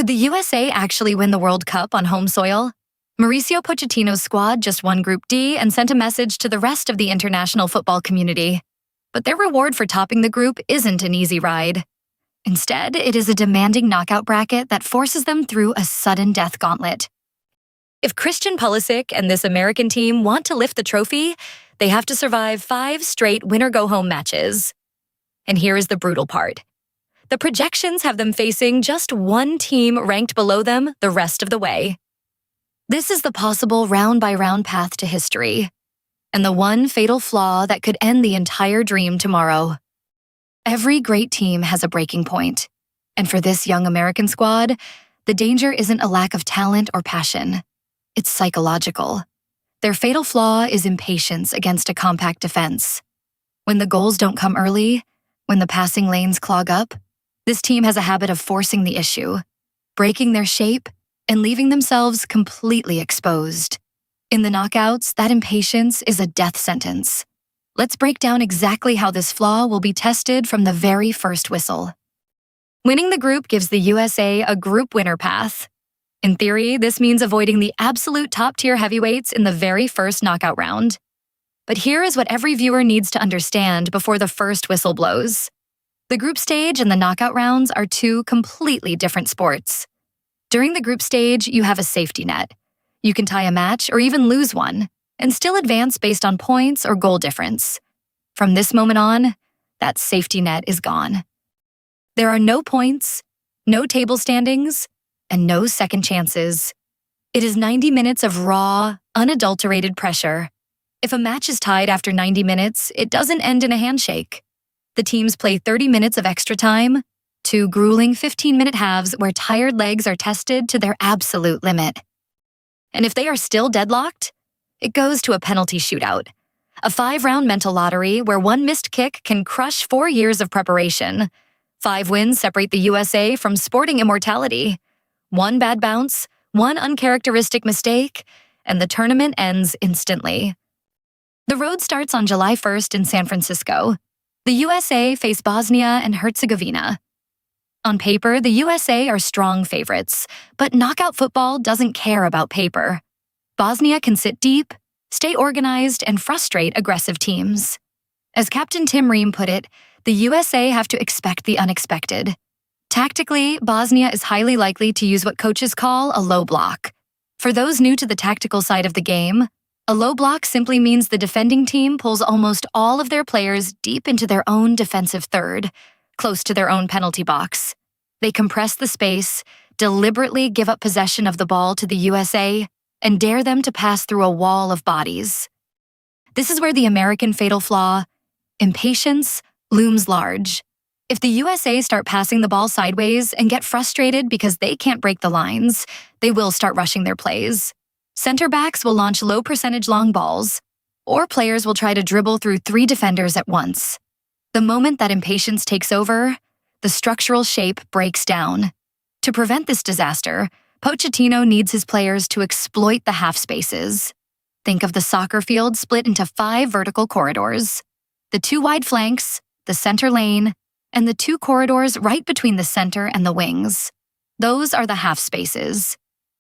Could the USA actually win the World Cup on home soil? Mauricio Pochettino's squad just won Group D and sent a message to the rest of the international football community. But their reward for topping the group isn't an easy ride. Instead, it is a demanding knockout bracket that forces them through a sudden death gauntlet. If Christian Pulisic and this American team want to lift the trophy, they have to survive 5 straight winner-go-home matches. And here is the brutal part. The projections have them facing just one team ranked below them the rest of the way. This is the possible round-by-round path to history, and the one fatal flaw that could end the entire dream tomorrow. Every great team has a breaking point, and for this young American squad, the danger isn't a lack of talent or passion. It's psychological. Their fatal flaw is impatience against a compact defense. When the goals don't come early, when the passing lanes clog up, this team has a habit of forcing the issue, breaking their shape, and leaving themselves completely exposed. In the knockouts, that impatience is a death sentence. Let's break down exactly how this flaw will be tested from the very first whistle. Winning the group gives the USA a group winner path. In theory, this means avoiding the absolute top-tier heavyweights in the very first knockout round. But here is what every viewer needs to understand before the first whistle blows. The group stage and the knockout rounds are 2 completely different sports. During the group stage, you have a safety net. You can tie a match or even lose one, and still advance based on points or goal difference. From this moment on, that safety net is gone. There are no points, no table standings, and no second chances. It is 90 minutes of raw, unadulterated pressure. If a match is tied after 90 minutes, it doesn't end in a handshake. The teams play 30 minutes of extra time, 2 grueling 15-minute halves where tired legs are tested to their absolute limit. And if they are still deadlocked, it goes to a penalty shootout, a 5-round mental lottery where one missed kick can crush 4 years of preparation. 5 wins separate the USA from sporting immortality. 1 bad bounce, 1 uncharacteristic mistake, and the tournament ends instantly. The road starts on July 1st in San Francisco. The USA face Bosnia and Herzegovina. On paper, the USA are strong favorites, but knockout football doesn't care about paper. Bosnia can sit deep, stay organized, and frustrate aggressive teams. As Captain Tim Ream put it, the USA have to expect the unexpected. Tactically, Bosnia is highly likely to use what coaches call a low block. For those new to the tactical side of the game, a low block simply means the defending team pulls almost all of their players deep into their own defensive third, close to their own penalty box. They compress the space, deliberately give up possession of the ball to the USA, and dare them to pass through a wall of bodies. This is where the American fatal flaw, impatience, looms large. If the USA start passing the ball sideways and get frustrated because they can't break the lines, they will start rushing their plays. Center backs will launch low-percentage long balls, or players will try to dribble through 3 defenders at once. The moment that impatience takes over, the structural shape breaks down. To prevent this disaster, Pochettino needs his players to exploit the half spaces. Think of the soccer field split into 5 vertical corridors. The 2 wide flanks, the center lane, and the 2 corridors right between the center and the wings. Those are the half spaces.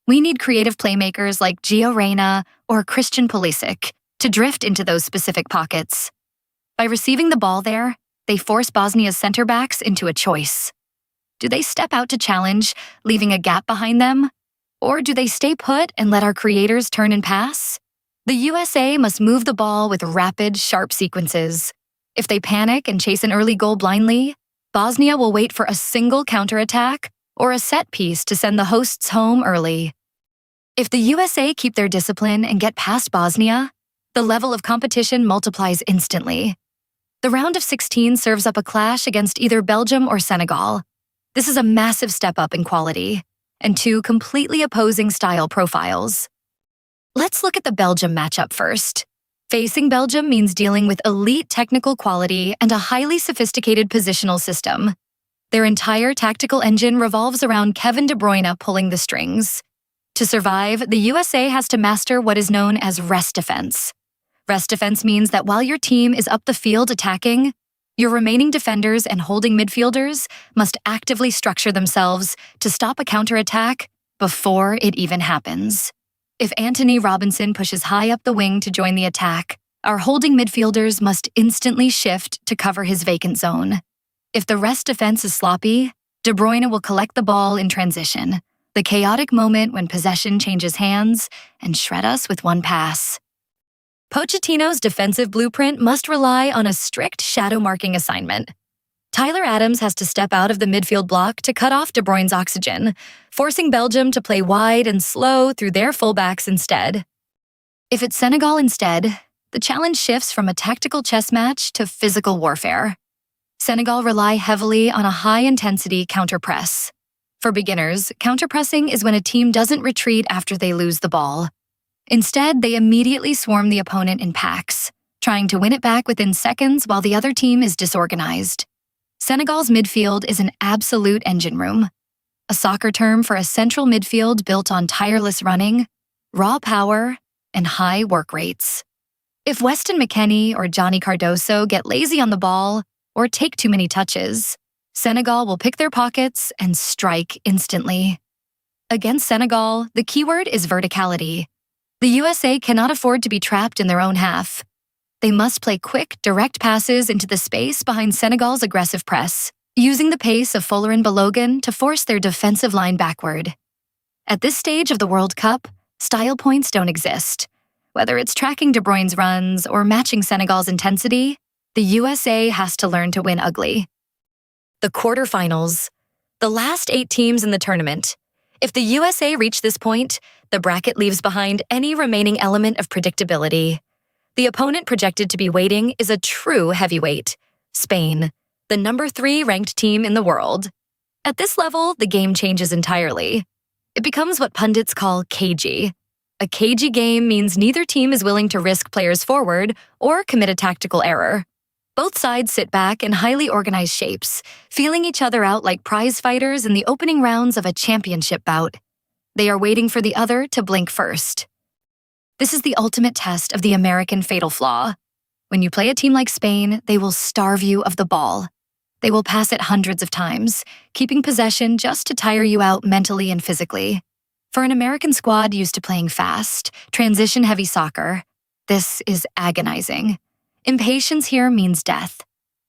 We need creative playmakers like Gio Reyna or Christian Pulisic to drift into those specific pockets. By receiving the ball there, they force Bosnia's center backs into a choice. Do they step out to challenge, leaving a gap behind them? Or do they stay put and let our creators turn and pass? The USA must move the ball with rapid, sharp sequences. If they panic and chase an early goal blindly, Bosnia will wait for a single counterattack or a set piece to send the hosts home early. If the USA keep their discipline and get past Bosnia, the level of competition multiplies instantly. The round of 16 serves up a clash against either Belgium or Senegal. This is a massive step up in quality, and 2 completely opposing style profiles. Let's look at the Belgium matchup first. Facing Belgium means dealing with elite technical quality and a highly sophisticated positional system. Their entire tactical engine revolves around Kevin De Bruyne pulling the strings. To survive, the USA has to master what is known as rest defense. Rest defense means that while your team is up the field attacking, Your remaining defenders and holding midfielders must actively structure themselves to stop a counterattack before it even happens. If Anthony Robinson pushes high up the wing to join the attack, our holding midfielders must instantly shift to cover his vacant zone. If the rest defense is sloppy, De Bruyne will collect the ball in transition, the chaotic moment when possession changes hands, and shred us with one pass. Pochettino's defensive blueprint must rely on a strict shadow marking assignment. Tyler Adams has to step out of the midfield block to cut off De Bruyne's oxygen, forcing Belgium to play wide and slow through their fullbacks instead. If it's Senegal instead, the challenge shifts from a tactical chess match to physical warfare. Senegal rely heavily on a high-intensity counter-press. For beginners, counter-pressing is when a team doesn't retreat after they lose the ball. Instead, they immediately swarm the opponent in packs, trying to win it back within seconds while the other team is disorganized. Senegal's midfield is an absolute engine room, a soccer term for a central midfield built on tireless running, raw power, and high work rates. If Weston McKennie or Johnny Cardoso get lazy on the ball or take too many touches, Senegal will pick their pockets and strike instantly. Against Senegal, the keyword is verticality. The USA cannot afford to be trapped in their own half. They must play quick, direct passes into the space behind Senegal's aggressive press, using the pace of Folarin Balogun to force their defensive line backward. At this stage of the World Cup, style points don't exist. Whether it's tracking De Bruyne's runs or matching Senegal's intensity, the USA has to learn to win ugly. The quarterfinals. The last 8 teams in the tournament. If the USA reach this point, the bracket leaves behind any remaining element of predictability. The opponent projected to be waiting is a true heavyweight, Spain, the number 3 ranked team in the world. At this level, the game changes entirely. It becomes what pundits call cagey. A cagey game means neither team is willing to risk players forward or commit a tactical error. Both sides sit back in highly organized shapes, feeling each other out like prize fighters in the opening rounds of a championship bout. They are waiting for the other to blink first. This is the ultimate test of the American fatal flaw. When you play a team like Spain, they will starve you of the ball. They will pass it hundreds of times, keeping possession just to tire you out mentally and physically. For an American squad used to playing fast, transition-heavy soccer, this is agonizing. Impatience here means death.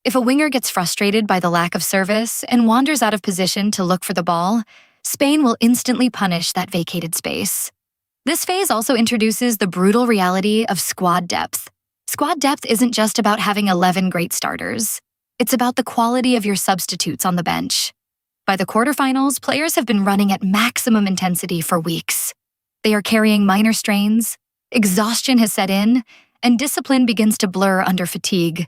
If a winger gets frustrated by the lack of service and wanders out of position to look for the ball, Spain will instantly punish that vacated space. This phase also introduces the brutal reality of squad depth. Squad depth isn't just about having 11 great starters. It's about the quality of your substitutes on the bench. By the quarterfinals, players have been running at maximum intensity for weeks. They are carrying minor strains, exhaustion has set in, and discipline begins to blur under fatigue.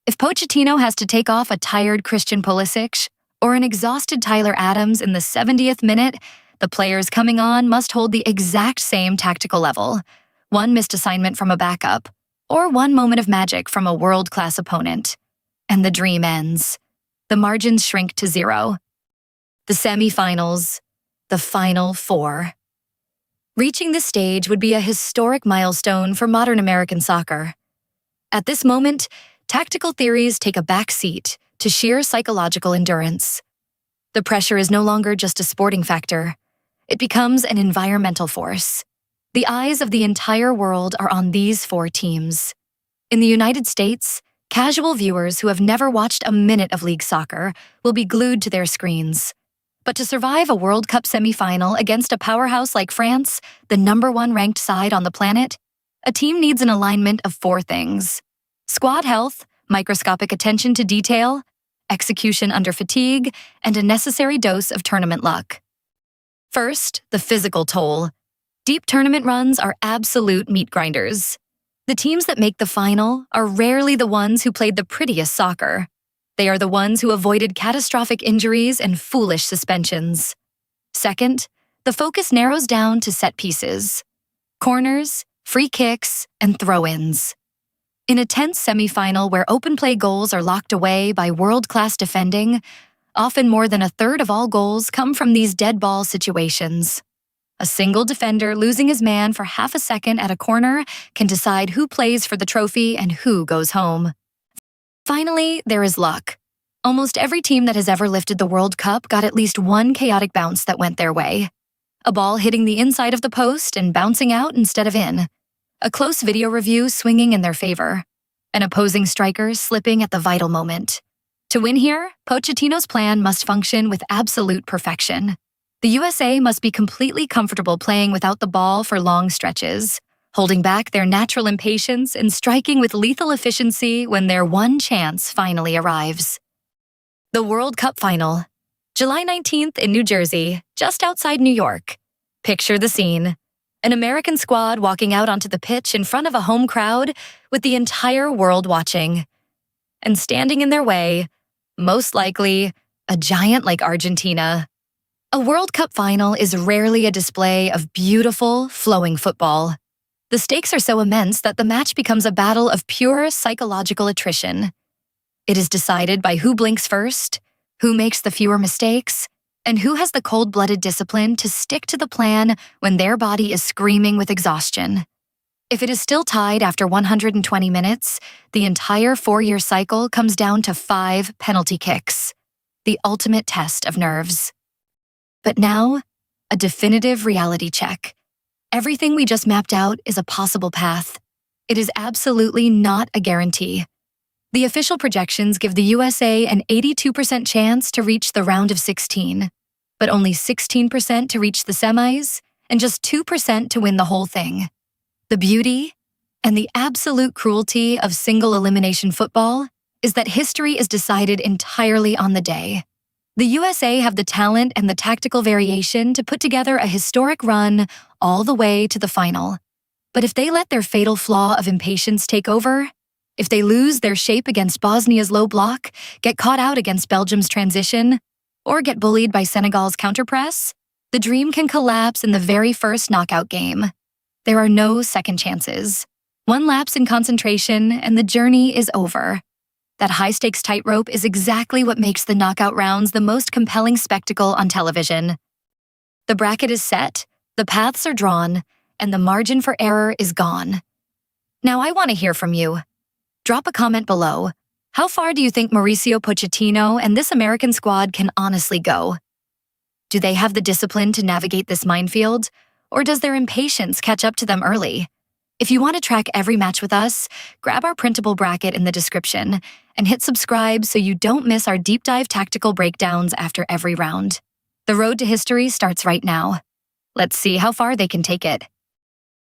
If Pochettino has to take off a tired Christian Pulisic or an exhausted Tyler Adams in the 70th minute, the players coming on must hold the exact same tactical level. One missed assignment from a backup, or one moment of magic from a world-class opponent. And the dream ends. The margins shrink to 0. The semifinals, the final 4. Reaching this stage would be a historic milestone for modern American soccer. At this moment, tactical theories take a back seat to sheer psychological endurance. The pressure is no longer just a sporting factor. It becomes an environmental force. The eyes of the entire world are on these 4 teams. In the United States, casual viewers who have never watched a minute of league soccer will be glued to their screens. But to survive a World Cup semifinal against a powerhouse like France, the number 1 ranked side on the planet, a team needs an alignment of 4 things: squad health, microscopic attention to detail, execution under fatigue, and a necessary dose of tournament luck. First, the physical toll. Deep tournament runs are absolute meat grinders. The teams that make the final are rarely the ones who played the prettiest soccer. They are the ones who avoided catastrophic injuries and foolish suspensions. Second, the focus narrows down to set pieces: corners, free kicks, and throw-ins. In a tense semifinal where open play goals are locked away by world-class defending, often more than a third of all goals come from these dead ball situations. A single defender losing his man for half a second at a corner can decide who plays for the trophy and who goes home. Finally, there is luck. Almost every team that has ever lifted the World Cup got at least one chaotic bounce that went their way. A ball hitting the inside of the post and bouncing out instead of in. A close video review swinging in their favor. An opposing striker slipping at the vital moment. To win here, Pochettino's plan must function with absolute perfection. The USA must be completely comfortable playing without the ball for long stretches, holding back their natural impatience and striking with lethal efficiency when their one chance finally arrives. The World Cup Final, July 19th in New Jersey, just outside New York. Picture the scene. An American squad walking out onto the pitch in front of a home crowd with the entire world watching. And standing in their way, most likely, a giant like Argentina. A World Cup final is rarely a display of beautiful, flowing football. The stakes are so immense that the match becomes a battle of pure psychological attrition. It is decided by who blinks first, who makes the fewer mistakes, and who has the cold-blooded discipline to stick to the plan when their body is screaming with exhaustion. If it is still tied after 120 minutes, the entire 4-year cycle comes down to 5 penalty kicks, the ultimate test of nerves. But now, a definitive reality check. Everything we just mapped out is a possible path. It is absolutely not a guarantee. The official projections give the USA an 82% chance to reach the round of 16, but only 16% to reach the semis, and just 2% to win the whole thing. The beauty and the absolute cruelty of single elimination football is that history is decided entirely on the day. The USA have the talent and the tactical variation to put together a historic run all the way to the final. But if they let their fatal flaw of impatience take over, if they lose their shape against Bosnia's low block, get caught out against Belgium's transition, or get bullied by Senegal's counterpress, the dream can collapse in the very first knockout game. There are no second chances. One lapse in concentration and the journey is over. That high-stakes tightrope is exactly what makes the knockout rounds the most compelling spectacle on television. The bracket is set, the paths are drawn, and the margin for error is gone. Now I want to hear from you. Drop a comment below. How far do you think Mauricio Pochettino and this American squad can honestly go? Do they have the discipline to navigate this minefield, or does their impatience catch up to them early? If you want to track every match with us, grab our printable bracket in the description and hit subscribe so you don't miss our deep dive tactical breakdowns after every round. The road to history starts right now. Let's see how far they can take it.